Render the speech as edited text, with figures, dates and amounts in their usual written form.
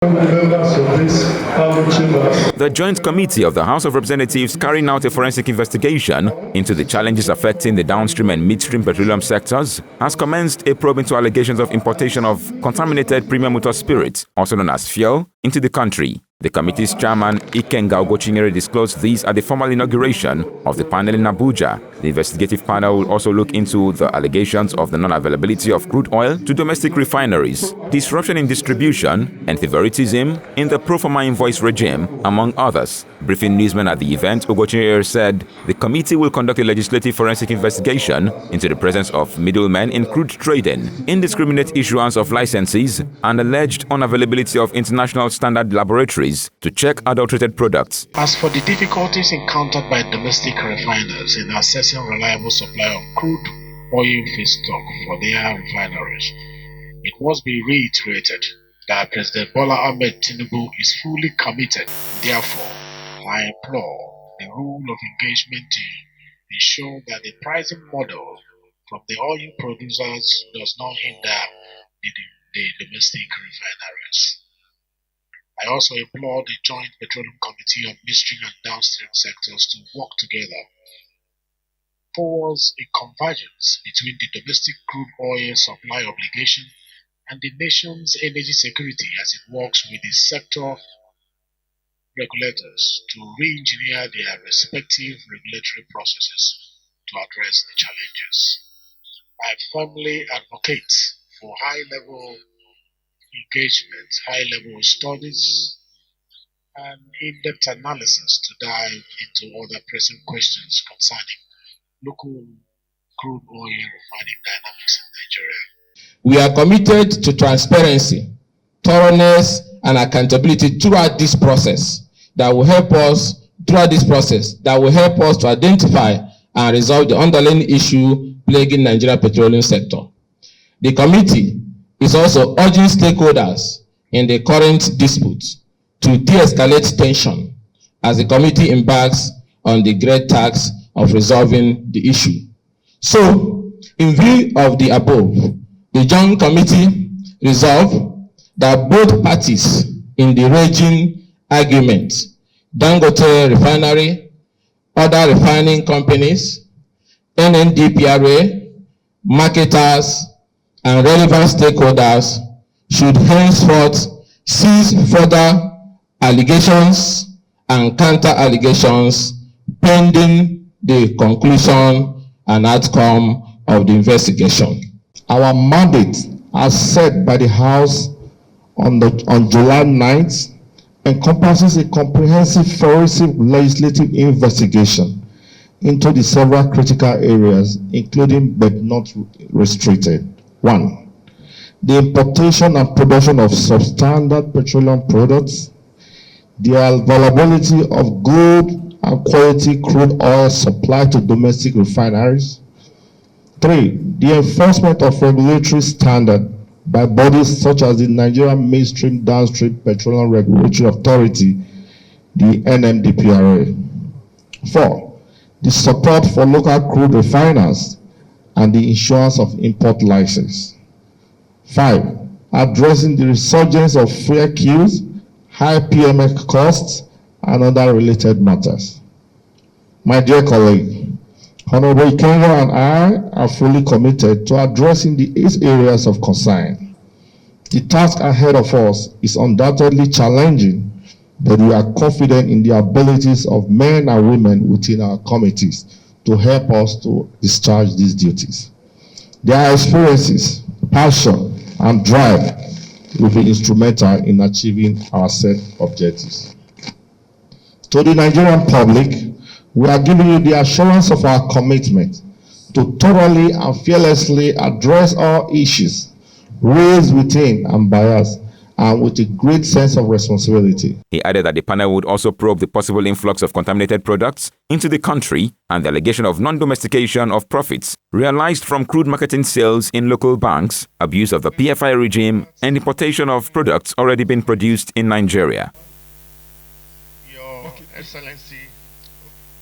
The Joint Committee of the House of Representatives carrying out a forensic investigation into the challenges affecting the downstream and midstream petroleum sectors has commenced a probe into allegations of importation of contaminated premium motor spirit, also known as fuel, into the country. The committee's chairman, Ikenga Ogochinyere, disclosed this at the formal inauguration of the panel in Abuja. The investigative panel will also look into the allegations of the non-availability of crude oil to domestic refineries, disruption in distribution, and favoritism in the pro-forma invoice regime, among others. Briefing newsmen at the event, Ogochinyere said the committee will conduct a legislative forensic investigation into the presence of middlemen in crude trading, indiscriminate issuance of licenses, and alleged unavailability of international standard laboratories to check adulterated products. As for the difficulties encountered by domestic refiners in accessing reliable supply of crude oil feedstock for their refineries, it must be reiterated that President Bola Ahmed Tinubu is fully committed. Therefore, I implore the rule of engagement to ensure that the pricing model from the oil producers does not hinder the domestic refineries. I also implore the Joint Petroleum Committee of Midstream and Downstream sectors to work together towards a convergence between the domestic crude oil supply obligation and the nation's energy security as it works with the sector regulators to re-engineer their respective regulatory processes to address the challenges. I firmly advocate for high-level engagement, high-level studies, and in-depth analysis to dive into other pressing questions concerning local crude oil refining dynamics in Nigeria. We are committed to transparency, thoroughness, and accountability throughout this process that will help us to identify and resolve the underlying issue plaguing Nigeria petroleum sector. The committee is also urging stakeholders in the current dispute to de-escalate tension as the committee embarks on the great task of resolving the issue. So, in view of the above, the Joint Committee resolved that both parties in the raging argument, Dangote Refinery, other refining companies, NNDPRA, marketers, and relevant stakeholders should henceforth cease further allegations and counter-allegations pending the conclusion and outcome of the investigation. Our mandate, as set by the House on July 9th, encompasses a comprehensive forensic legislative investigation into the several critical areas, including but not restricted. 1. The importation and production of substandard petroleum products, the availability of good and quality crude oil supplied to domestic refineries. 3. The enforcement of regulatory standards by bodies such as the Nigerian Midstream Downstream Petroleum Regulatory Authority, the NNDPRA. 4. The support for local crude refiners and the issuance of import license. 5. Addressing the resurgence of fuel queues, high PMX costs, and other related matters. My dear colleague, Honorable Ikenga and I are fully committed to addressing the 8 areas of concern. The task ahead of us is undoubtedly challenging, but we are confident in the abilities of men and women within our committees to help us to discharge these duties. Their experiences, passion, and drive will be instrumental in achieving our set objectives. To the Nigerian public, we are giving you the assurance of our commitment to thoroughly and fearlessly address all issues raised within and by us, and with a great sense of responsibility. He added that the panel would also probe the possible influx of contaminated products into the country and the allegation of non-domestication of profits realized from crude marketing sales in local banks, abuse of the PFI regime, and importation of products already being produced in Nigeria. Your Excellency,